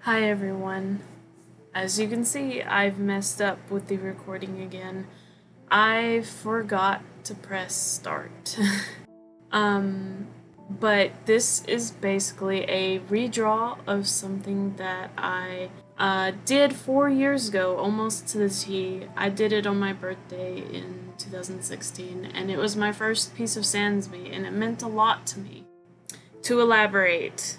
Hi everyone. As you can see, I've messed up with the recording again. I forgot to press start. But this is basically a redraw of something that I did 4 years ago, almost to the T. I did it on my birthday in 2016, and it was my first piece of Sansby, and it meant a lot to me. To elaborate,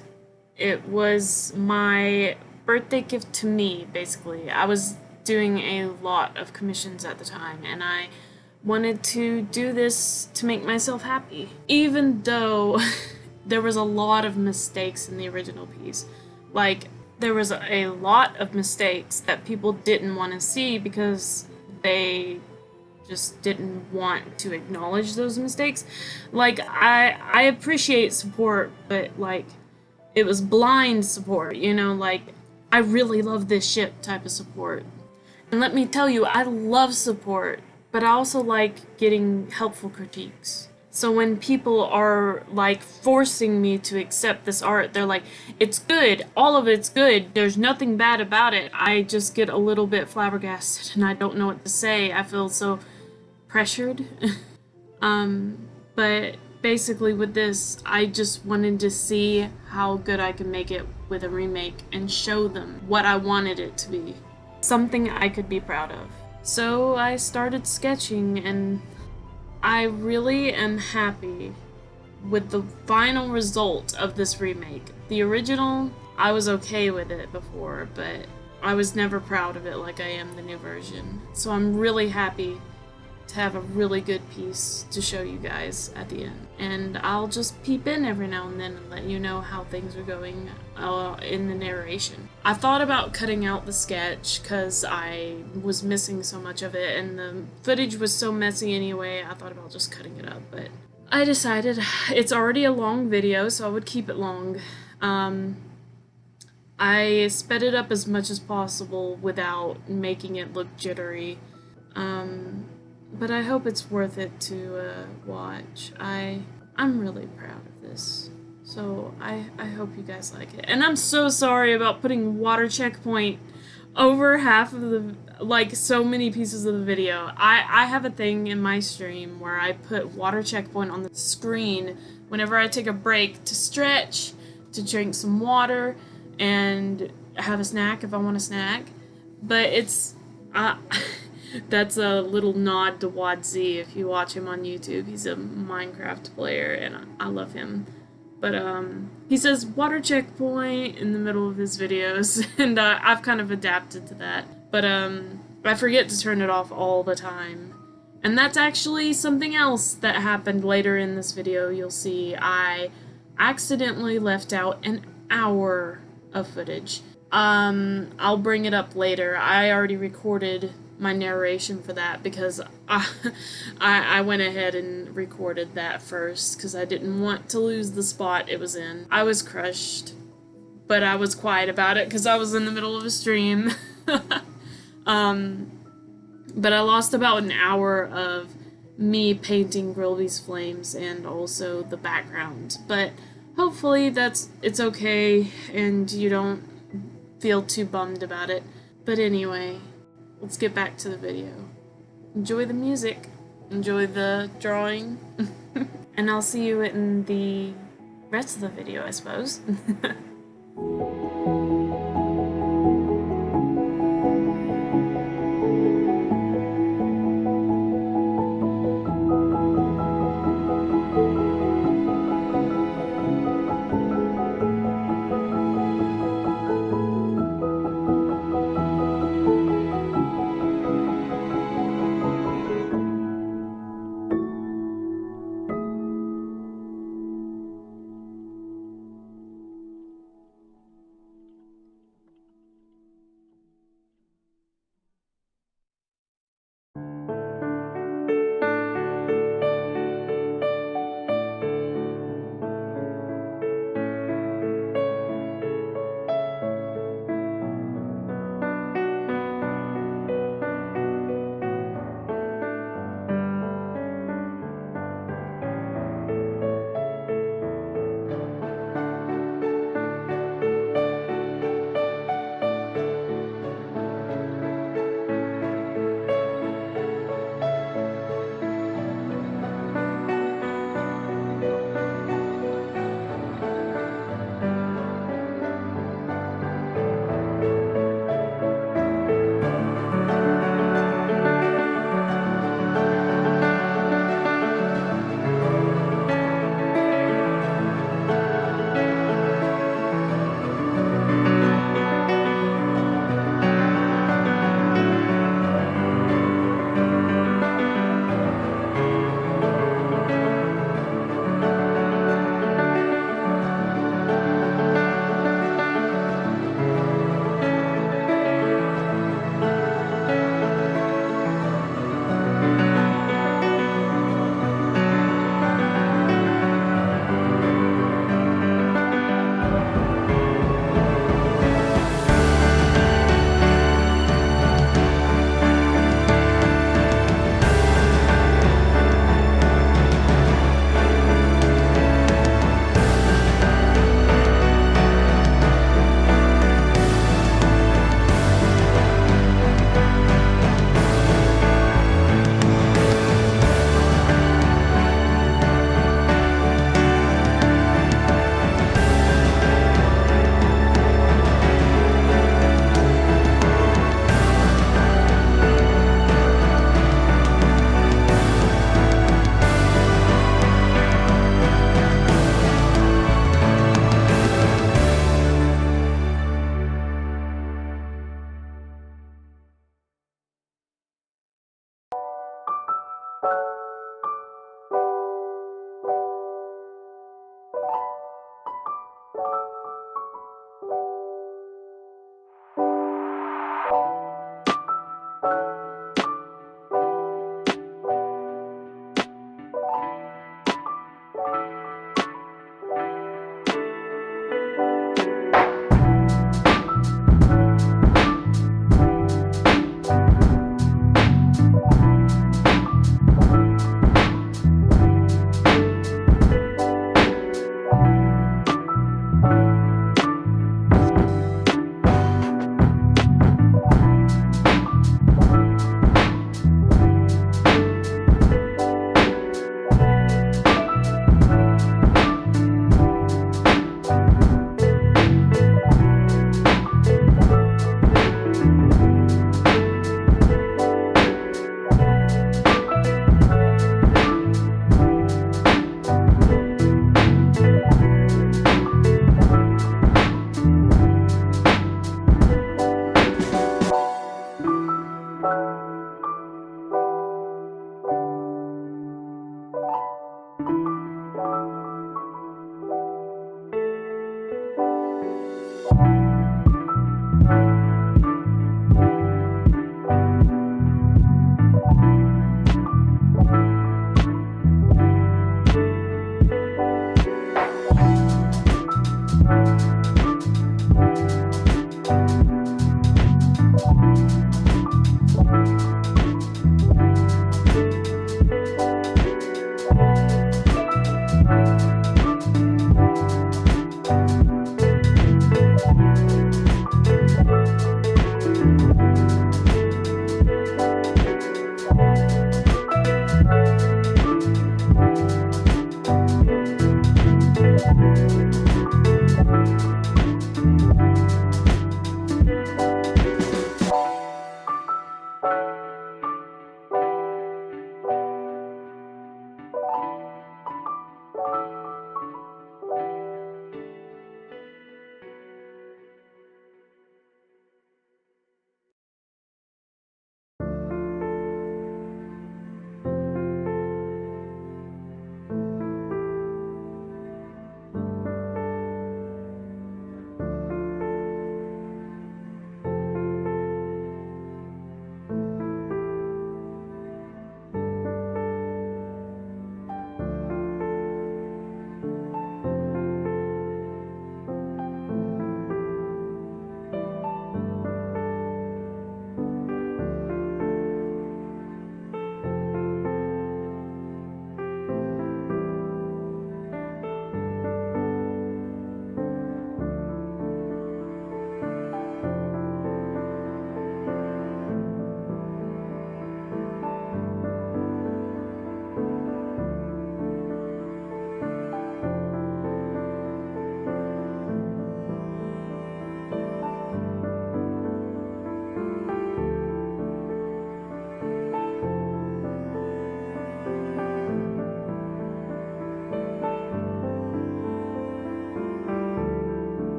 it was my birthday gift to me, basically. I was doing a lot of commissions at the time, and I wanted to do this to make myself happy. Even though there was a lot of mistakes in the original piece. Like, there was a lot of mistakes that people didn't want to see because they just didn't want to acknowledge those mistakes. Like, I appreciate support, but like, it was blind support, you know, like, I really love this ship type of support. And let me tell you, I love support, but I also like getting helpful critiques. So when people are like forcing me to accept this art, they're like, it's good, all of it's good, there's nothing bad about it. I just get a little bit flabbergasted and I don't know what to say. I feel so pressured. But basically with this, I just wanted to see how good I could make it with a remake and show them what I wanted it to be. Something I could be proud of. So I started sketching, and I really am happy with the final result of this remake. The original, I was okay with it before, but I was never proud of it like I am the new version. So I'm really happy to have a really good piece to show you guys at the end. And I'll just peep in every now and then and let you know how things are going in the narration. I thought about cutting out the sketch because I was missing so much of it and the footage was so messy anyway. I thought about just cutting it up, but I decided it's already a long video, so I would keep it long. I sped it up as much as possible without making it look jittery. But I hope it's worth it to watch. I'm really proud of this. So I hope you guys like it. And I'm so sorry about putting water checkpoint over half of the, like, so many pieces of the video. I have a thing in my stream where I put water checkpoint on the screen whenever I take a break to stretch, to drink some water, and have a snack if I want a snack. But it's... That's a little nod to WadZ if you watch him on YouTube. He's a Minecraft player and I love him. But he says water checkpoint in the middle of his videos and I've kind of adapted to that. But I forget to turn it off all the time. And that's actually something else that happened later in this video. You'll see I accidentally left out an hour of footage. I'll bring it up later. I already recorded my narration for that because I went ahead and recorded that first because I didn't want to lose the spot it was in. I was crushed, but I was quiet about it because I was in the middle of a stream. But I lost about an hour of me painting Grilby's flames and also the background. But hopefully it's okay and you don't feel too bummed about it. But anyway, let's get back to the video. Enjoy the music, enjoy the drawing, and I'll see you in the rest of the video, I suppose.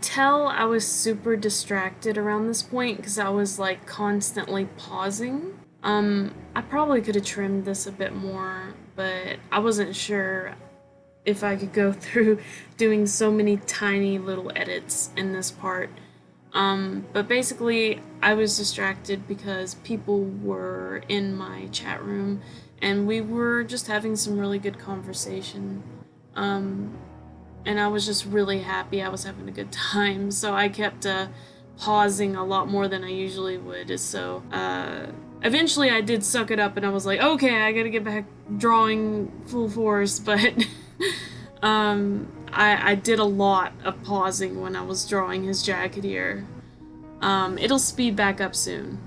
could tell I was super distracted around this point because I was like constantly pausing. I probably could have trimmed this a bit more, but I wasn't sure if I could go through doing so many tiny little edits in this part. But basically, I was distracted because people were in my chat room and we were just having some really good conversation. And I was just really happy I was having a good time, so I kept pausing a lot more than I usually would. So eventually I did suck it up and I was like, okay, I gotta get back drawing full force, but I did a lot of pausing when I was drawing his jacket here. It'll speed back up soon.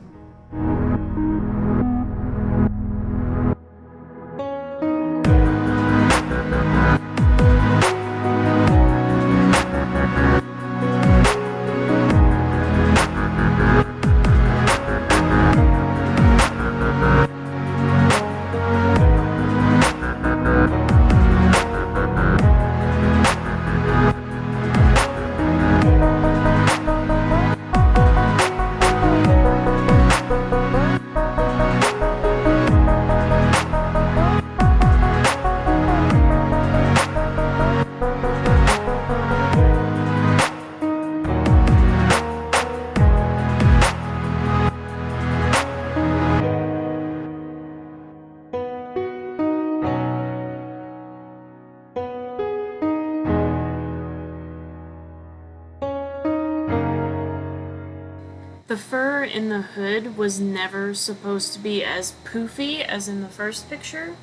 The fur in the hood was never supposed to be as poofy as in the first picture.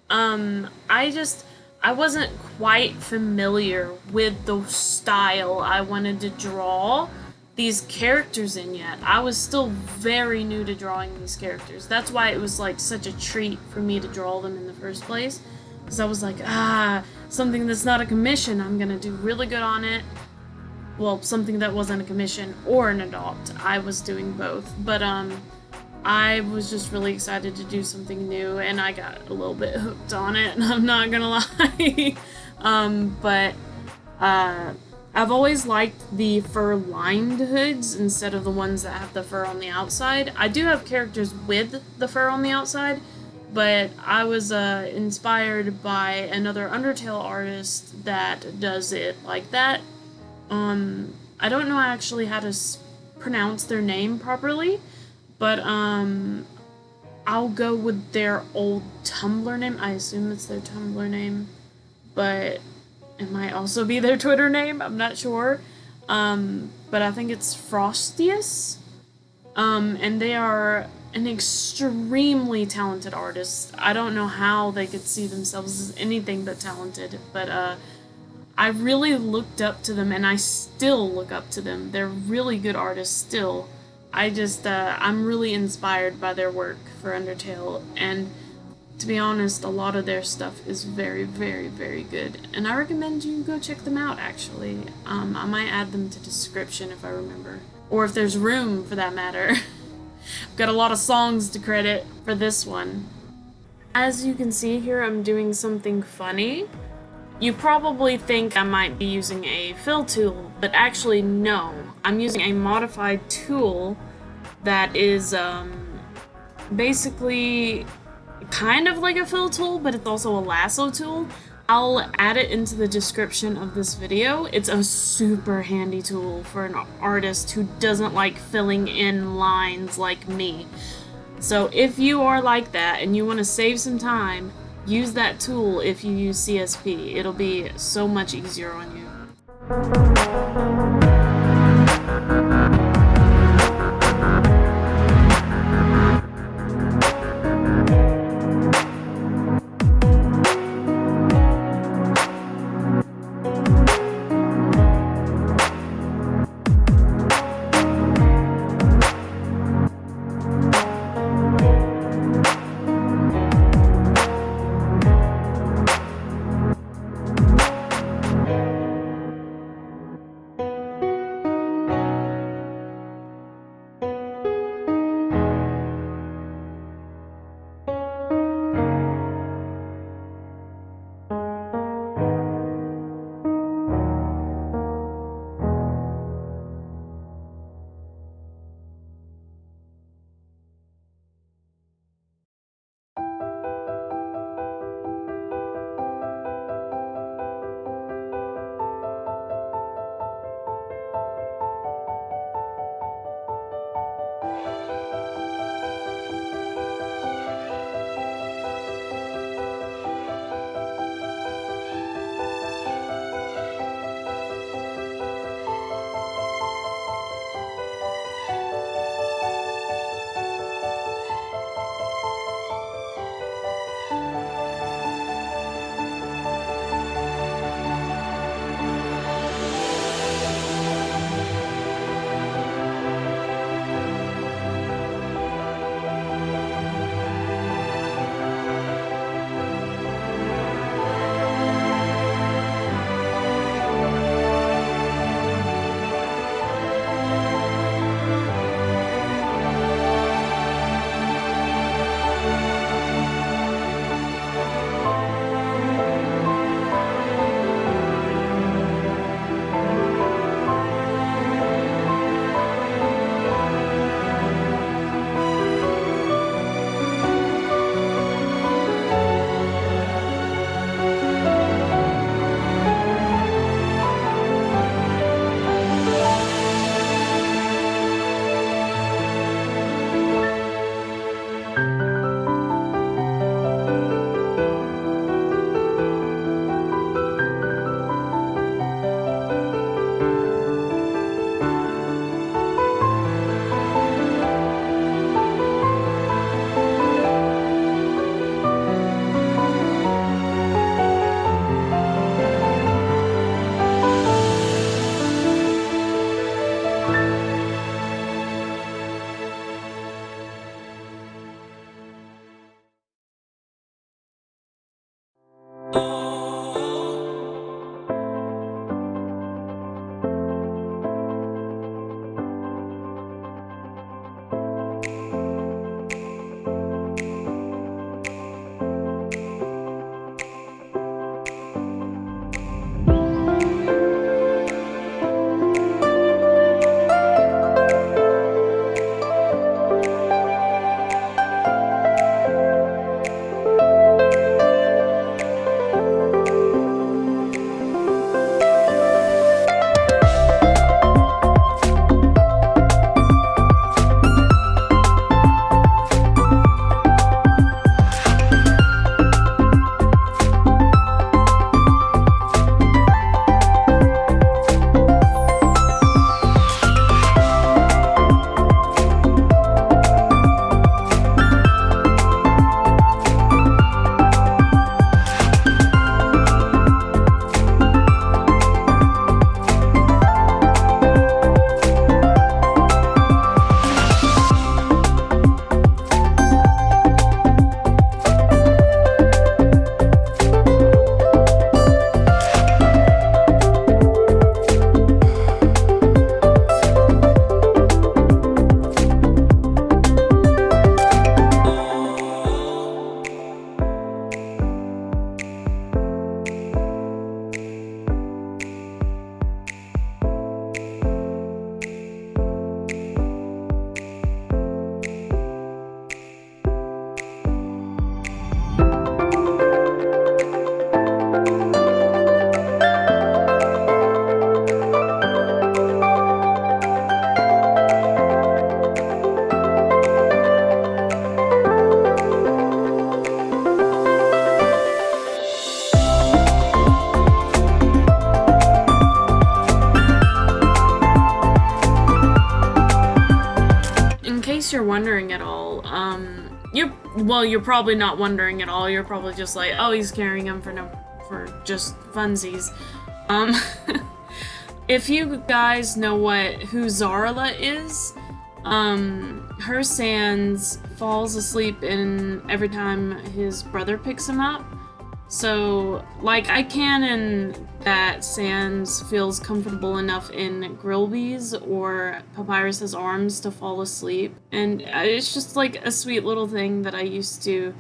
I wasn't quite familiar with the style I wanted to draw these characters in yet. I was still very new to drawing these characters. That's why it was like such a treat for me to draw them in the first place. Because I was like, something that's not a commission, I'm gonna do really good on it. Well, something that wasn't a commission or an adopt. I was doing both. But I was just really excited to do something new, and I got a little bit hooked on it, I'm not gonna lie. But I've always liked the fur-lined hoods instead of the ones that have the fur on the outside. I do have characters with the fur on the outside, but I was inspired by another Undertale artist that does it like that. I don't know actually how to pronounce their name properly, but I'll go with their old Tumblr name. I assume it's their Tumblr name, but it might also be their Twitter name, I'm not sure. But I think it's Frostius. And they are an extremely talented artist. I don't know how they could see themselves as anything but talented, but I really looked up to them, and I still look up to them. They're really good artists still. I'm really inspired by their work for Undertale, and to be honest, a lot of their stuff is very, very, very good. And I recommend you go check them out, actually. I might add them to the description if I remember. Or if there's room, for that matter. I've got a lot of songs to credit for this one. As you can see here, I'm doing something funny. You probably think I might be using a fill tool, but actually no. I'm using a modified tool that is basically kind of like a fill tool, but it's also a lasso tool. I'll add it into the description of this video. It's a super handy tool for an artist who doesn't like filling in lines like me. So if you are like that and you want to save some time, use that tool if you use CSP. It'll be so much easier on you. case you're wondering at all, you're probably not wondering at all. You're probably just like, oh, he's carrying him for just funsies. If you guys know who Zarla is, her Sans falls asleep every time his brother picks him up. So, like, I canon that Sans feels comfortable enough in Grillby's or Papyrus's arms to fall asleep. And it's just like a sweet little thing that I used to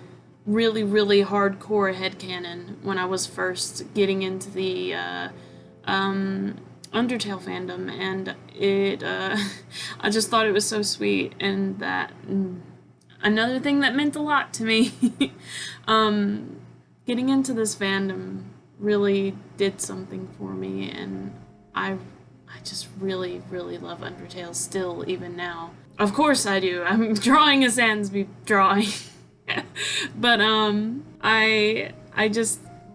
really, really hardcore headcanon when I was first getting into the Undertale fandom, and I just thought it was so sweet, and that another thing that meant a lot to me. Getting into this fandom really did something for me, and I just really, really love Undertale still, even now. Of course I do. I'm drawing a Sansby drawing. But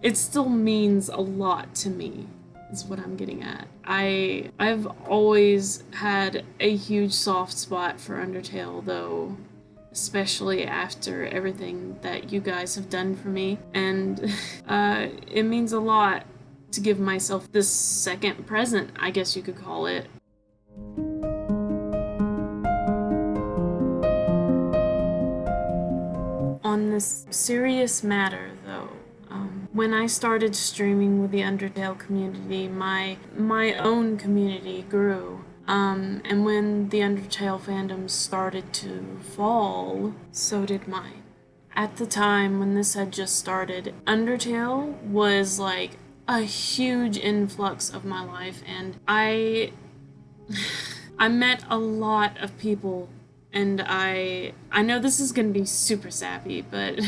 it still means a lot to me, is what I'm getting at. I've always had a huge soft spot for Undertale, though, especially after everything that you guys have done for me, and it means a lot to give myself this second present, I guess you could call it. On this serious matter, though, when I started streaming with the Undertale community, my own community grew. And when the Undertale fandom started to fall, so did mine. At the time when this had just started, Undertale was like a huge influx of my life, and I met a lot of people, and I know this is gonna be super sappy, but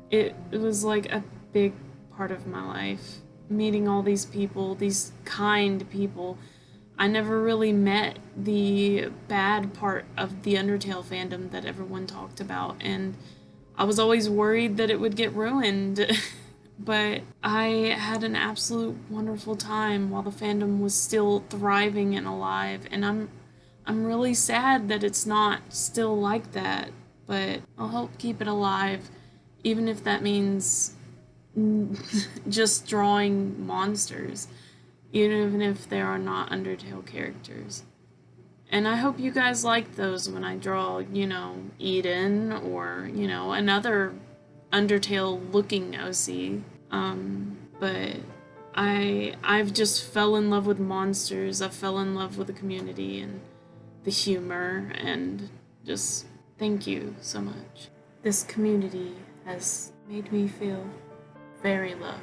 it was like a big part of my life. Meeting all these people, these kind people. I never really met the bad part of the Undertale fandom that everyone talked about, and I was always worried that it would get ruined. But I had an absolute wonderful time while the fandom was still thriving and alive, and I'm really sad that it's not still like that, but I'll help keep it alive, even if that means just drawing monsters, even if there are not Undertale characters. And I hope you guys like those when I draw, Eden or, another Undertale-looking OC. But I've just fell in love with monsters. I fell in love with the community and the humor, and just thank you so much. This community has made me feel very loved.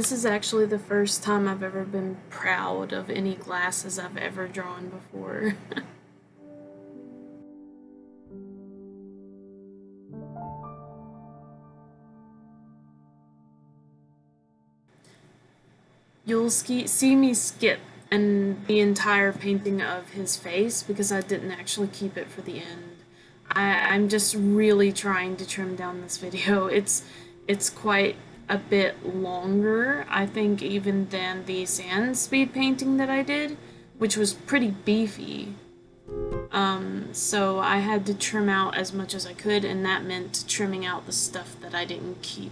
This is actually the first time I've ever been proud of any glasses I've ever drawn before. You'll see me skip the entire painting of his face because I didn't actually keep it for the end. I'm just really trying to trim down this video. It's quite a bit longer, I think, even than the sand speed painting that I did, which was pretty beefy. So I had to trim out as much as I could, and that meant trimming out the stuff that I didn't keep.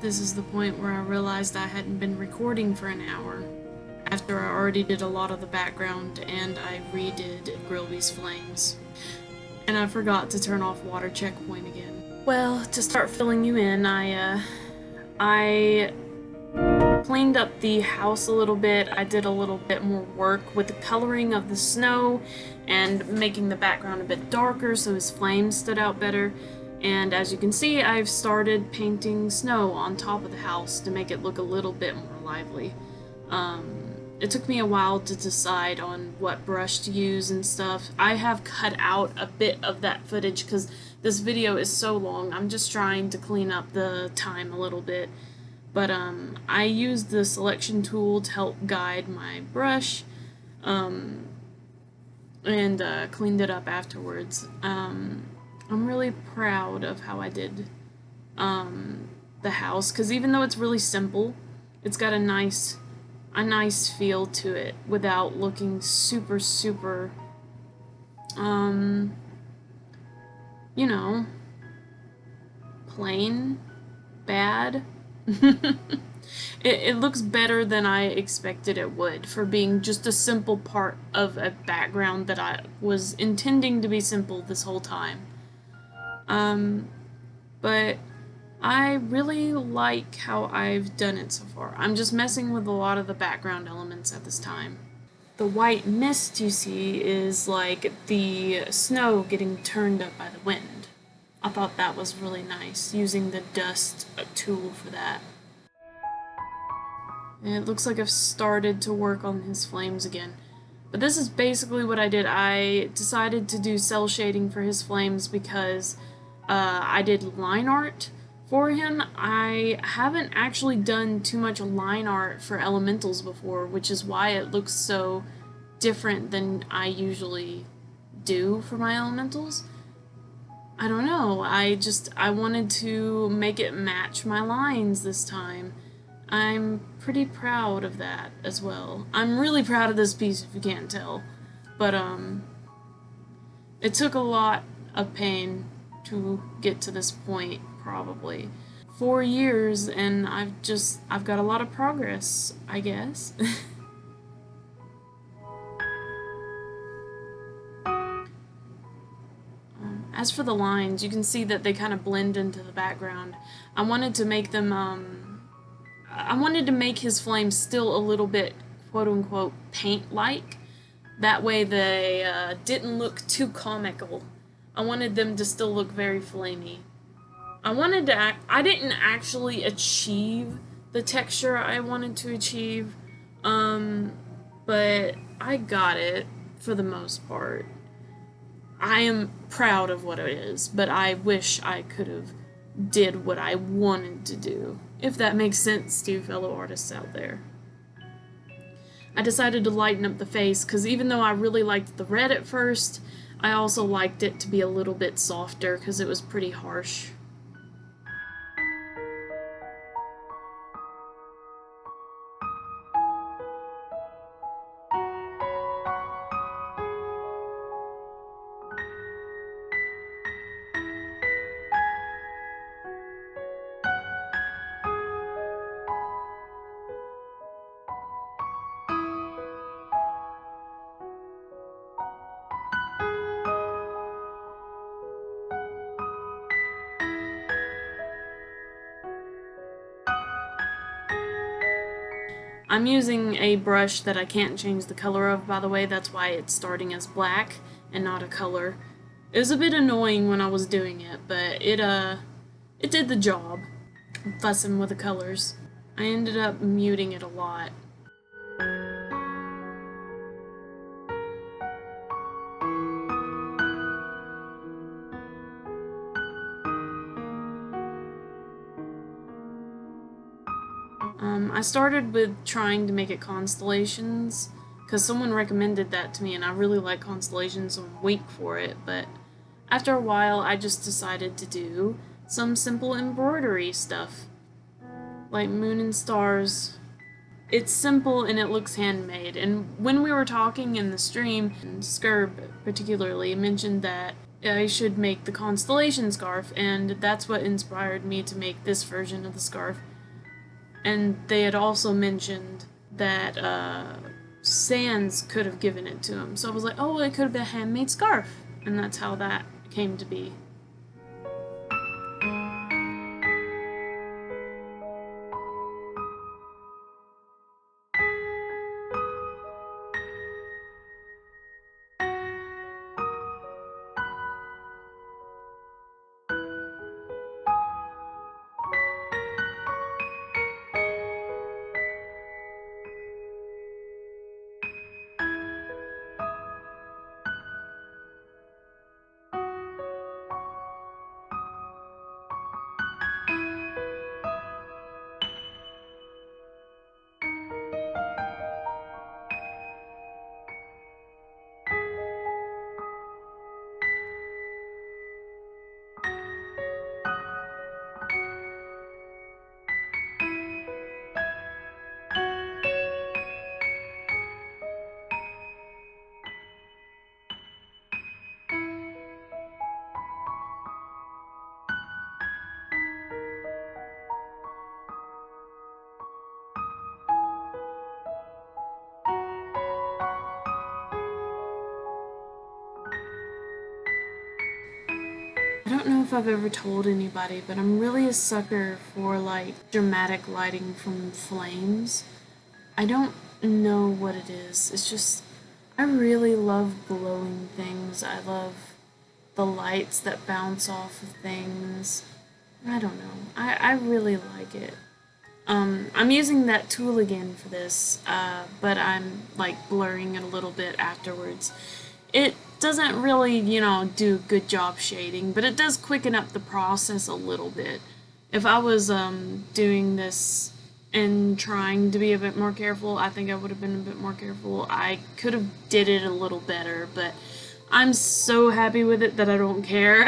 This is the point where I realized I hadn't been recording for an hour, after I already did a lot of the background and I redid Grilby's Flames. And I forgot to turn off water checkpoint again. Well, to start filling you in, I cleaned up the house a little bit. I did a little bit more work with the coloring of the snow and making the background a bit darker so his flames stood out better. And as you can see, I've started painting snow on top of the house to make it look a little bit more lively. It took me a while to decide on what brush to use and stuff. I have cut out a bit of that footage because this video is so long. I'm just trying to clean up the time a little bit. But I used the selection tool to help guide my brush and cleaned it up afterwards. I'm really proud of how I did the house, because even though it's really simple, it's got a nice feel to it without looking super, you know, plain, bad. It looks better than I expected it would for being just a simple part of a background that I was intending to be simple this whole time. But I really like how I've done it so far. I'm just messing with a lot of the background elements at this time. The white mist you see is like the snow getting turned up by the wind. I thought that was really nice, using the dust tool for that. And it looks like I've started to work on his flames again. But this is basically what I did. I decided to do cell shading for his flames because I did line art for him. I haven't actually done too much line art for elementals before, which is why it looks so different than I usually do for my elementals. I don't know. I wanted to make it match my lines this time. I'm pretty proud of that as well. I'm really proud of this piece if you can't tell. But it took a lot of pain to get to this point, probably. 4 years, and I've got a lot of progress, I guess. As for the lines, you can see that they kind of blend into the background. I wanted to make them, I wanted to make his flames still a little bit quote-unquote paint-like. That way they didn't look too comical. I wanted them to still look very flamey. I didn't actually achieve the texture I wanted to achieve, but I got it for the most part. I am proud of what it is, but I wish I could have did what I wanted to do, if that makes sense to you fellow artists out there. I decided to lighten up the face, because even though I really liked the red at first, I also liked it to be a little bit softer, because it was pretty harsh. I'm using a brush that I can't change the color of, by the way. That's why it's starting as black and not a color. It was a bit annoying when I was doing it, but it did the job. Fussing with the colors. I ended up muting it a lot. I started with trying to make it constellations, because someone recommended that to me, and I really like constellations, so I'm weak for it, but after a while I just decided to do some simple embroidery stuff, like moon and stars. It's simple and it looks handmade, and when we were talking in the stream, Skirb particularly mentioned that I should make the constellation scarf, and that's what inspired me to make this version of the scarf. And they had also mentioned that Sans could have given it to him. So I was like, oh, it could have been a handmade scarf. And that's how that came to be. I don't know if I've ever told anybody, but I'm really a sucker for like dramatic lighting from flames. I don't know what it is. It's just, I really love glowing things. I love the lights that bounce off of things. I don't know. I really like it. I'm using that tool again for this, but I'm like blurring it a little bit afterwards. It doesn't really, do a good job shading, but it does quicken up the process a little bit. If I was doing this and trying to be a bit more careful, I think I would have been a bit more careful. I could have did it a little better, but I'm so happy with it that I don't care.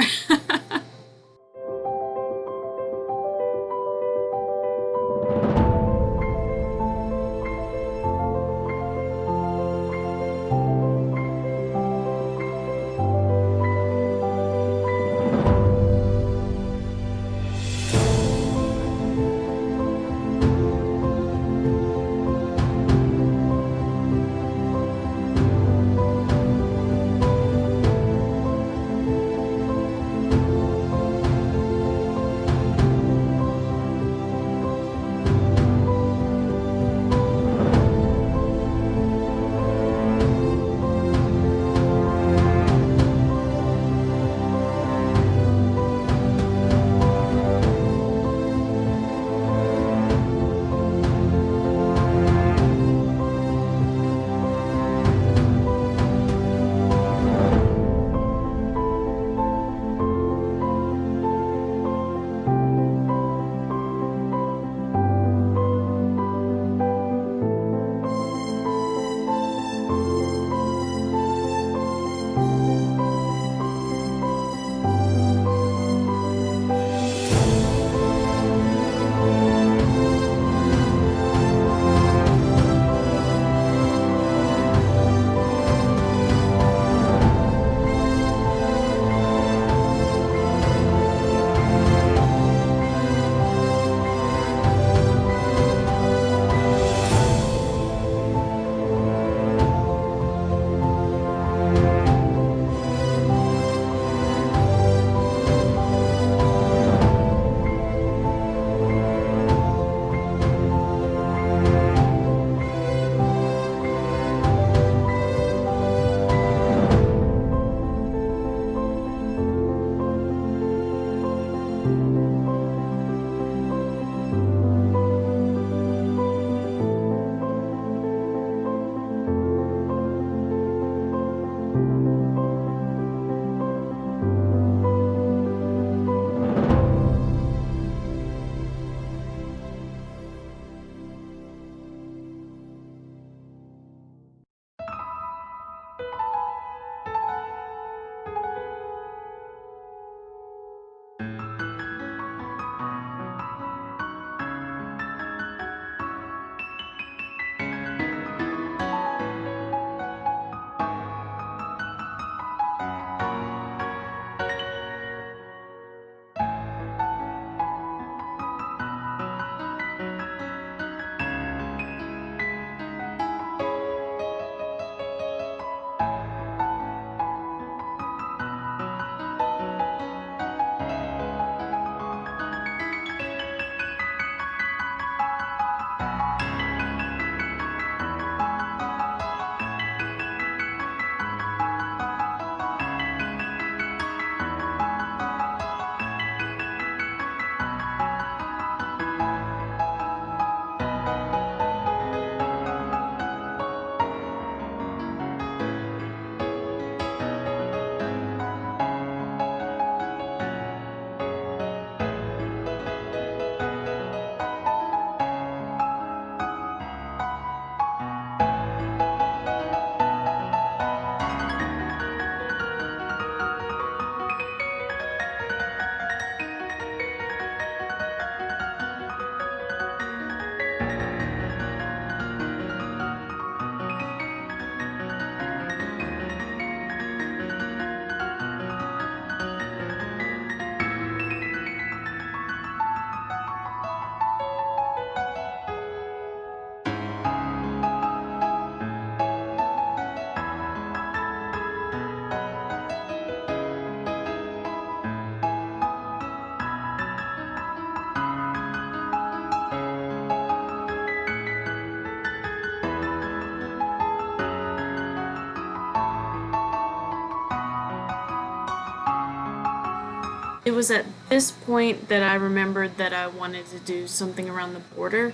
It was at this point that I remembered that I wanted to do something around the border.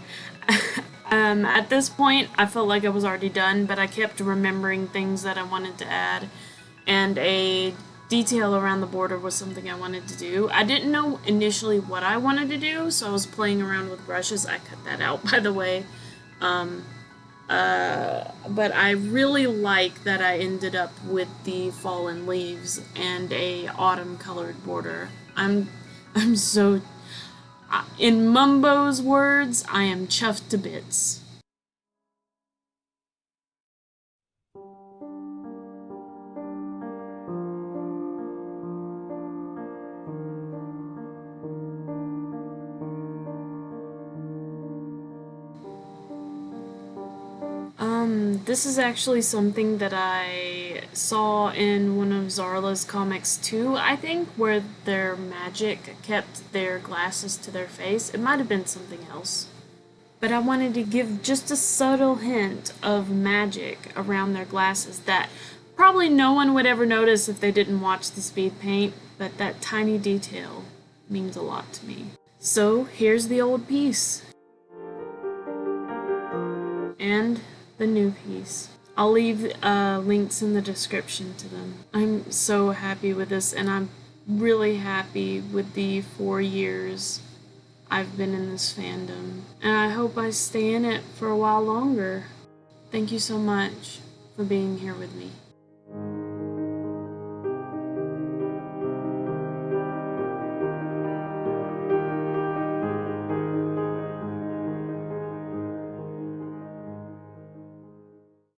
At this point, I felt like I was already done, but I kept remembering things that I wanted to add, and a detail around the border was something I wanted to do. I didn't know initially what I wanted to do, so I was playing around with brushes. I cut that out, by the way. But I really like that I ended up with the fallen leaves and a autumn colored border. I'm so, in Mumbo's words, I am chuffed to bits. This is actually something that I saw in one of Zarla's comics too, I think, where their magic kept their glasses to their face. It might have been something else. But I wanted to give just a subtle hint of magic around their glasses that probably no one would ever notice if they didn't watch the speed paint, but that tiny detail means a lot to me. So here's the old piece. And the new piece. I'll leave links in the description to them. I'm so happy with this, and I'm really happy with the 4 years I've been in this fandom. And I hope I stay in it for a while longer. Thank you so much for being here with me.